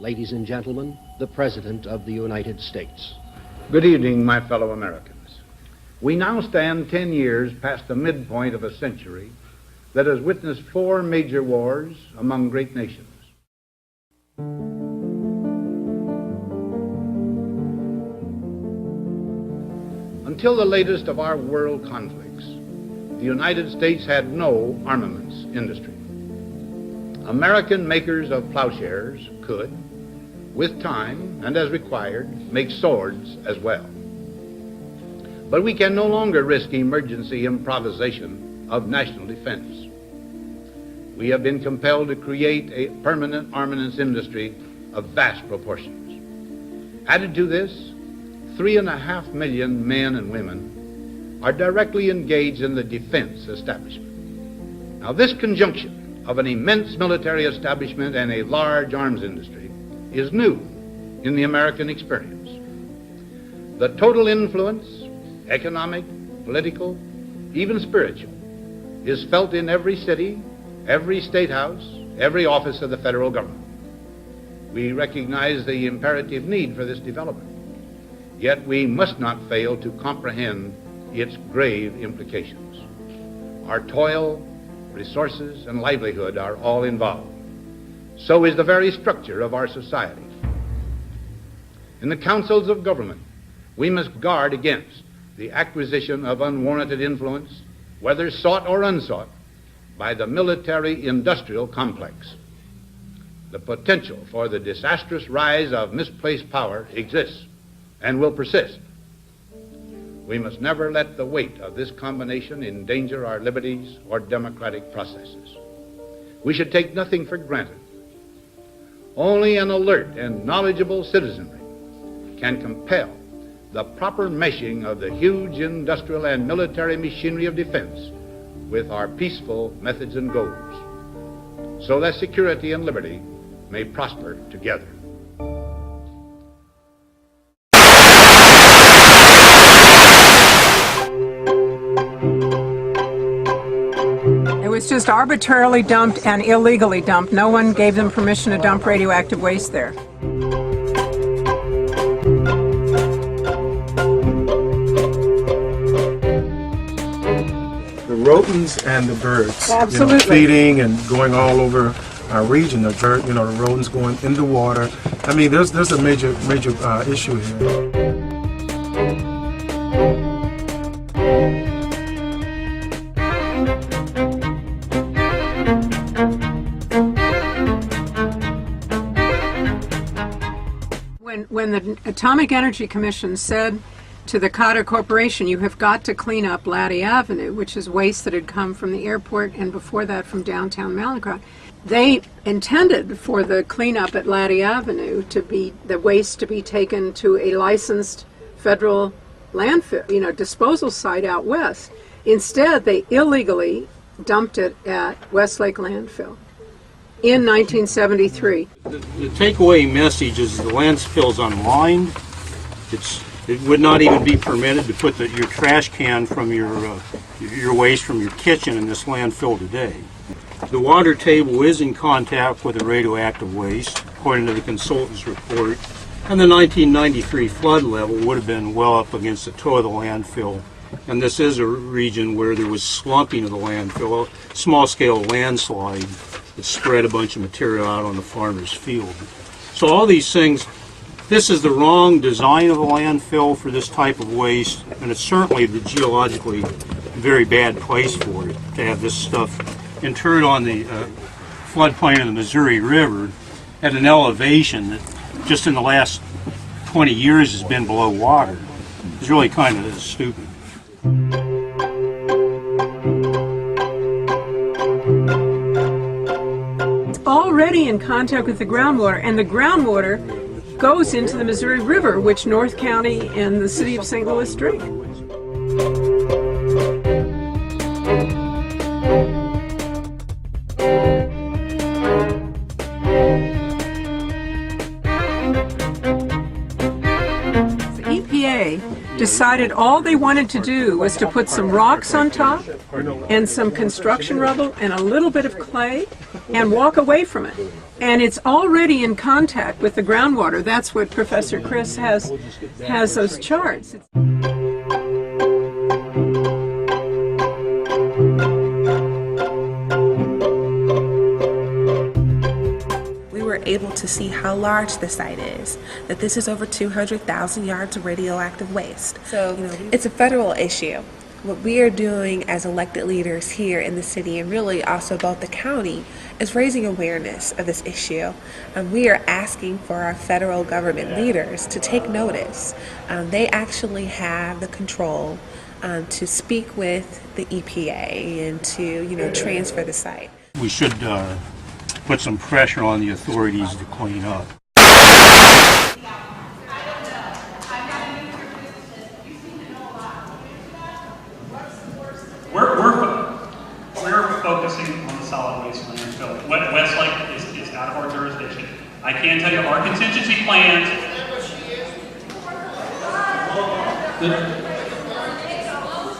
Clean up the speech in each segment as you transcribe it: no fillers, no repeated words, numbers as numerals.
Ladies and gentlemen, the President of the United States. Good evening, my fellow Americans. We now stand 10 years past the midpoint of a century that has witnessed 4 major wars among great nations. Until the latest of our world conflicts, the United States had no armaments industry. American makers of plowshares could, with time and as required, make swords as well. But we can no longer risk emergency improvisation of national defense. We have been compelled to create a permanent armaments industry of vast proportions. Added to this, 3.5 million men and women are directly engaged in the defense establishment. Now, this conjunction of an immense military establishment and a large arms industry is new in the American experience. The total influence, economic, political, even spiritual, is felt in every city, every state house, every office of the federal government. We recognize the imperative need for this development, yet we must not fail to comprehend its grave implications. Our toil, resources, and livelihood are all involved. So is the very structure of our society. In the councils of government, we must guard against the acquisition of unwarranted influence, whether sought or unsought, by the military-industrial complex. The potential for the disastrous rise of misplaced power exists and will persist. We must never let the weight of this combination endanger our liberties or democratic processes. We should take nothing for granted. Only an alert and knowledgeable citizenry can compel the proper meshing of the huge industrial and military machinery of defense with our peaceful methods and goals, so that security and liberty may prosper together. It was just arbitrarily dumped and illegally dumped. No one gave them permission to dump radioactive waste there. The rodents and the birds, Absolutely. Feeding and going all over our region. The rodents going in the water. I mean, there's a major issue here. When the Atomic Energy Commission said to the Carter Corporation, you have got to clean up Laddie Avenue, which is waste that had come from the airport and before that from downtown Mallinckrodt, they intended for the cleanup at Laddie Avenue to be the waste to be taken to a licensed federal landfill, disposal site out west. Instead, they illegally dumped it at Westlake Landfill in 1973. The takeaway message is the landfill's unlined. It would not even be permitted to put your trash can from your waste from your kitchen in this landfill today. The water table is in contact with the radioactive waste, according to the consultant's report, and the 1993 flood level would have been well up against the toe of the landfill. And this is a region where there was slumping of the landfill, a small-scale landslide that spread a bunch of material out on the farmer's field. So all these things, this is the wrong design of a landfill for this type of waste, and it's certainly the geologically very bad place for it to have this stuff interred on the floodplain of the Missouri River at an elevation that just in the last 20 years has been below water. It's really kind of stupid. Already in contact with the groundwater, and the groundwater goes into the Missouri River, which North County and the city of St. Louis drink. The EPA decided all they wanted to do was to put some rocks on top and some construction rubble and a little bit of clay and walk away from it. And it's already in contact with the groundwater. That's what Professor Chris has those charts. Able to see how large the site is, that this is over 200,000 yards of radioactive waste. So, it's a federal issue. What we are doing as elected leaders here in the city, and really also both the county, is raising awareness of this issue. We are asking for our federal government leaders to take notice. They actually have the control to speak with the EPA and to, transfer the site. We should put some pressure on the authorities to clean up. We're focusing on the solid waste landfill. Westlake is out of our jurisdiction. I can tell you our contingency plans.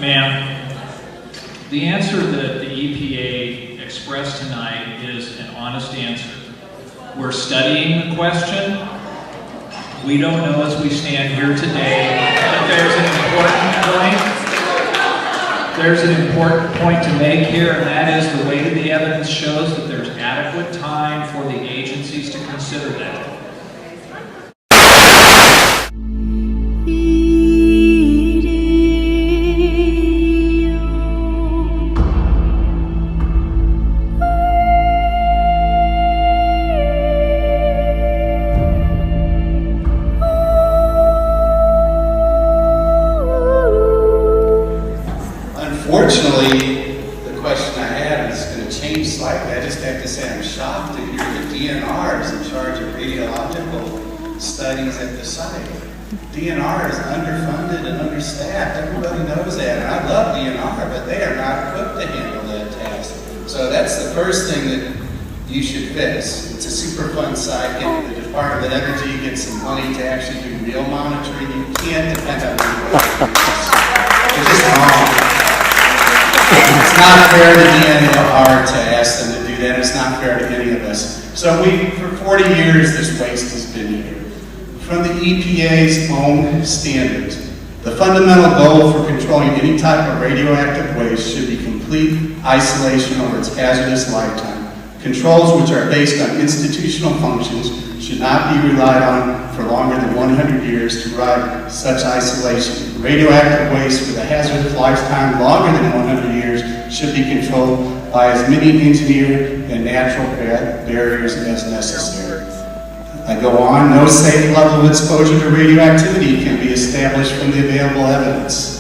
Ma'am, the answer that the EPA expressed tonight is an honest answer. We're studying the question. We don't know as we stand here today, but there's an important point to make here, and that is the weight of the evidence shows that there's adequate time for the agencies to consider that. Unfortunately, the question I have is going to change slightly. I just have to say I'm shocked to hear the DNR is in charge of radiological studies at the site. DNR is underfunded and understaffed. Everybody knows that. And I love DNR, but they are not equipped to handle that task. So that's the first thing that you should fix. It's a Superfund site. Get the Department of Energy, get some money to actually do real monitoring. You can't depend on people. It's just wrong. It's not fair to DNR to ask them to do that. It's not fair to any of us. So for 40 years, this waste has been here. From the EPA's own standards, the fundamental goal for controlling any type of radioactive waste should be complete isolation over its hazardous lifetime. Controls which are based on institutional functions should not be relied on for longer than 100 years to provide such isolation. Radioactive waste with a hazardous lifetime longer than 100 years should be controlled by as many engineered and natural barriers as necessary. I go on, no safe level of exposure to radioactivity can be established from the available evidence.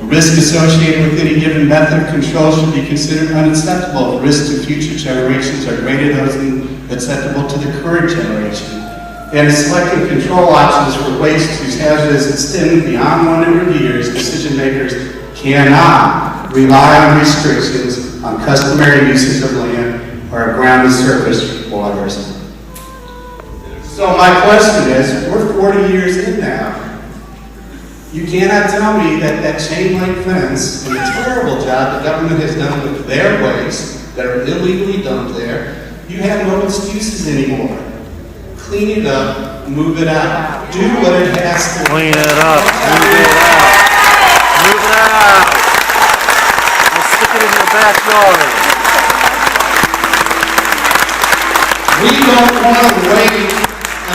Risk associated with any given method of control should be considered unacceptable. Risks to future generations are greater than acceptable to the current generation. And selecting control options for waste whose hazards extend beyond 100 years, decision makers cannot rely on restrictions on customary uses of land or ground and surface waters. So my question is, we're 40 years in now. You cannot tell me that that chain link fence and the terrible job the government has done with their waste that are illegally dumped there, you have no excuses anymore. Clean it up, move it out. Do what it has to. Clean it up, move it out. Move it out. We'll stick it in your backyard. We don't want to wait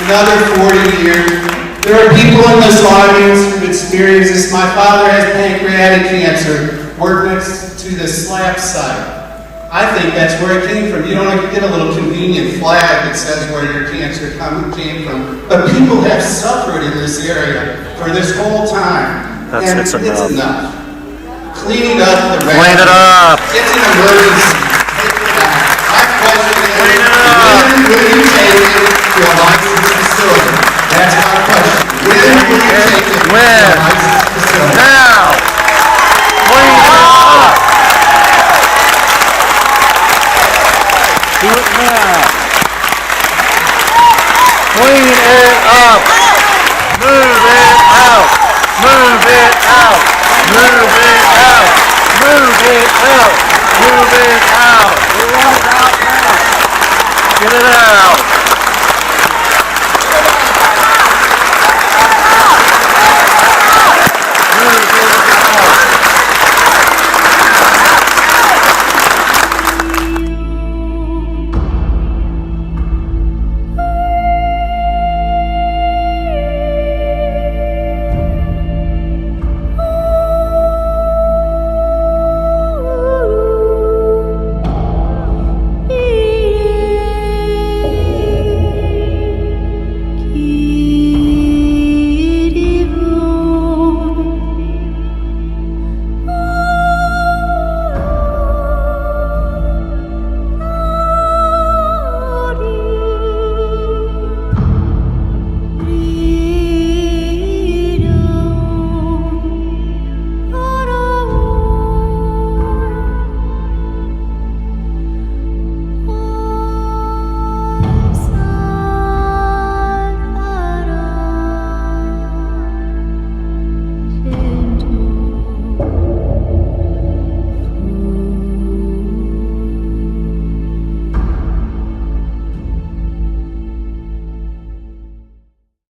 another 40 years. There are people in this audience who've experienced this. My father has pancreatic cancer, worked next to the slab site. I think that's where it came from. You don't get a little convenient flag that says where your cancer came from. But people have suffered in this area for this whole time. It's enough. Clean it up. Clean it up. It's an emergency. My question is, when will you take it to a licensed facility? That's my question. When will you take it to a licensed facility? Now. Clean it up. Do it now. Clean it up. Move it out. Move it out. Move it out. Move it out. Move it out. We want it out now. Get it out.